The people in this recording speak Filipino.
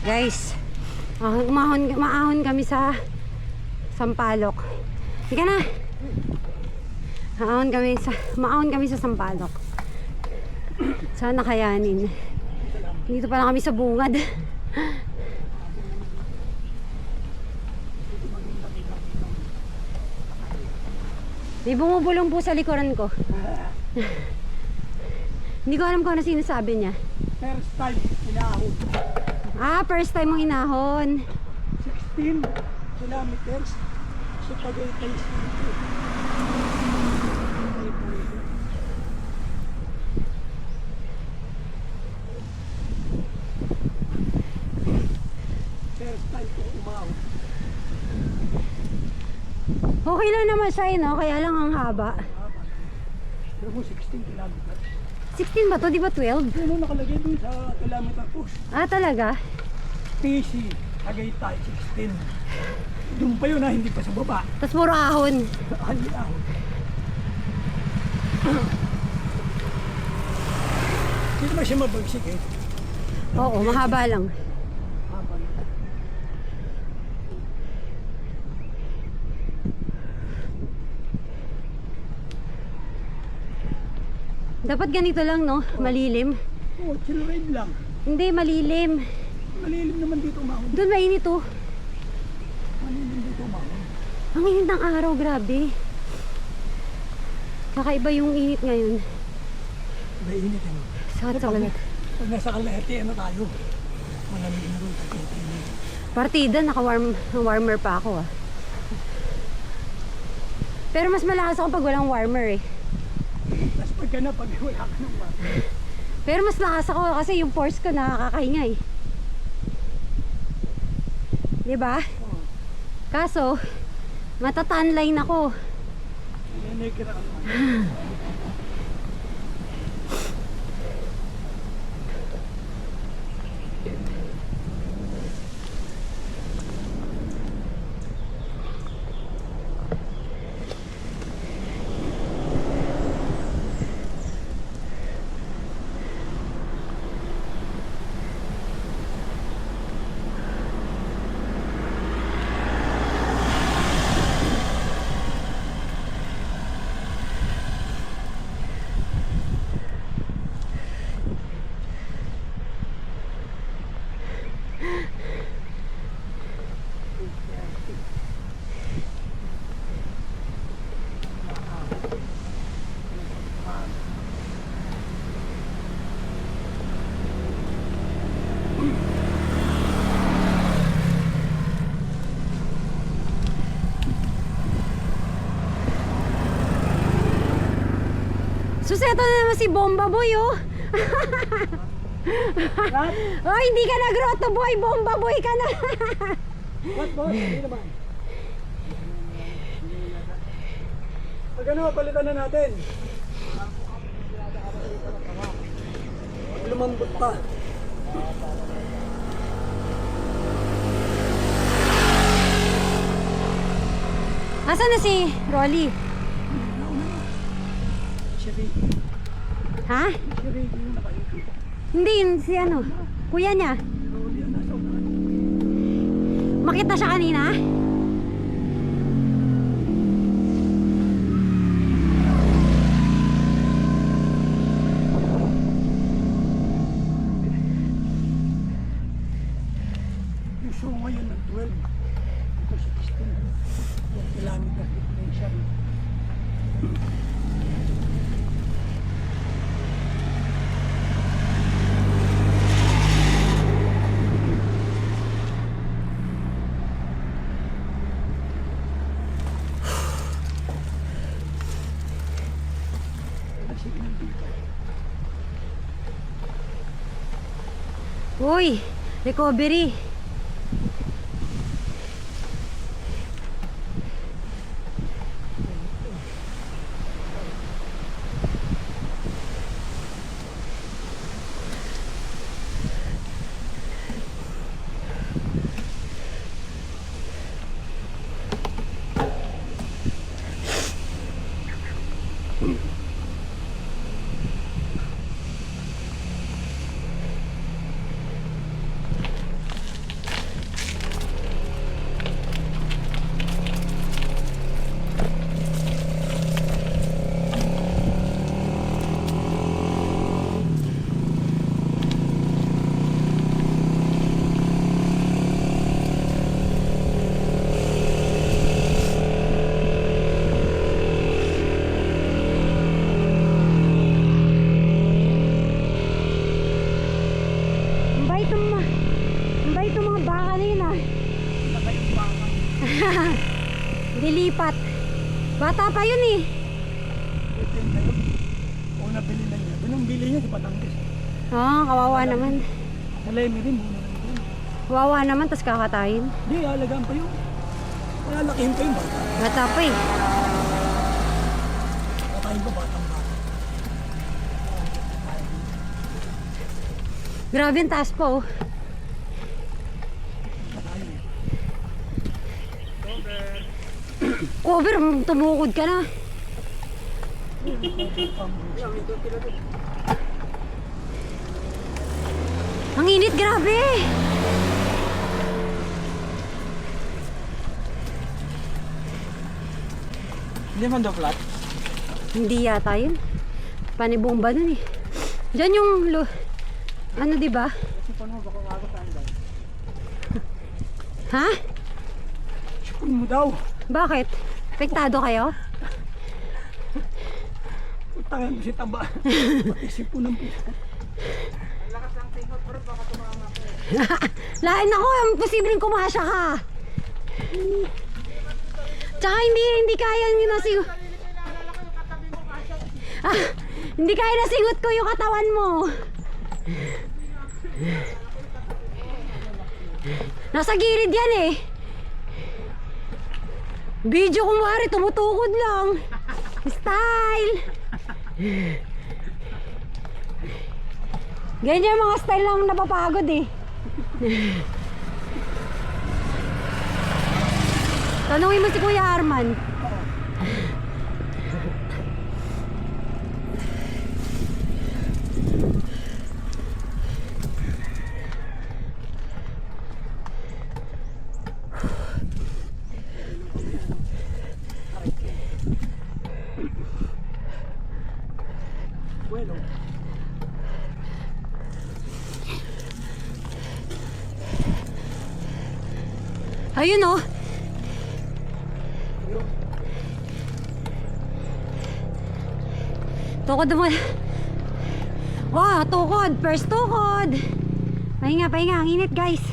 Guys, maahon kami sa Sampaloc. Sige na. Maahon kami sa Sampaloc. Sana kayanin. Dito pa lang kami sa bungad. May bumubulong po sa likuran ko. Hindi ko alam kung ano sinasabi niya. First time inahon. First time mong inahon. 16 kilometers sa Tagaytay City. First time ko umahon. Okay lang naman siya, no? Kaya lang ang haba. Pero mo 16 kilometers. 16 ba to? Di ba 12? Ano nakalagay dun sa kilometer post? Talaga? PC, Tagaytay, 16. Doon pa yun hindi pa sa baba. Tapos puro ahon. Hindi ahon. Hindi naman siya mabagsik eh. Oo, mahaba lang. Haba lang. Dapat ganito lang, no? Malilim. Oo, chill ride lang. Hindi, malilim. Malilim naman dito umahon. Doon mainit, oh. Malilim dito umahon. Ang init ng araw, grabe. Kakaiba yung init ngayon. Mainit eh. Sakit sa ulit. Pag nasa Kalahati, ano tayo? Malamig na rin. Partida, naka-warmer pa ako, ah. Pero mas malakas ako pag walang warmer, eh. Tapos pagka na, pag wala ka ng water. Pero mas lakas ako kasi yung force ko nakakahinga, eh. Diba? Oo. Kaso, matatanline ako. Yan ay kira ka naman. Suseto na naman si Bomba Boy, oh. What? Oh, hindi ka na Grotto Boy, Bomba Boy ka na. What boss? Hindi naman. Pag ano, palitan na natin. Pag lumambot pa. Asan na si Rolly? Sherry. Ha? Sherry, yung nakaikot. Hindi, yun si ano, kuya niya. Rolly, nasa unahan. Makita siya kanina? Yung show ngayon ng 12. Ito 16. 4 kilometer differential. Uy, recovery. Lilipat. Bata pa yun eh. Ito yung tayo. O nabili na niya. Binong bili niya sa Batangas. Kawawa naman. Sa Lemi rin, muna lang din. Kawawa naman, tas kakatayin. Hindi, alagaan pa yun. Malalakihin pa yung bata. Bata pa eh. Kakain pa batang bata. Grabe yung taas po. Oh. Kakain eh. Cover, tumukod ka na. Ang init, grabe. Hindi man daw flat? Hindi yata yun. Panibomba nun eh. Diyan yung ano, di ba? Kasi paano baka kakataan daw? Ha? Sipon mo daw. Bakit? Apektado kayo? Utangan mo si Taba. Pati sipon ng pisa. Lain ako, posibleng kumasya ka. Tsaka hindi kaya yung nasigot. Hindi kaya nasigot ko yung katawan mo. Nasa gilid yan eh. Video kung wari, tumutukod lang. Style. Ganyan yung mga style lang napapagod eh. Tanungin mo si Kuya Arman. Bueno. Ayun oh. Tukod mo. Wow, tukod. First tukod. Pahinga, pahinga. Ang init guys.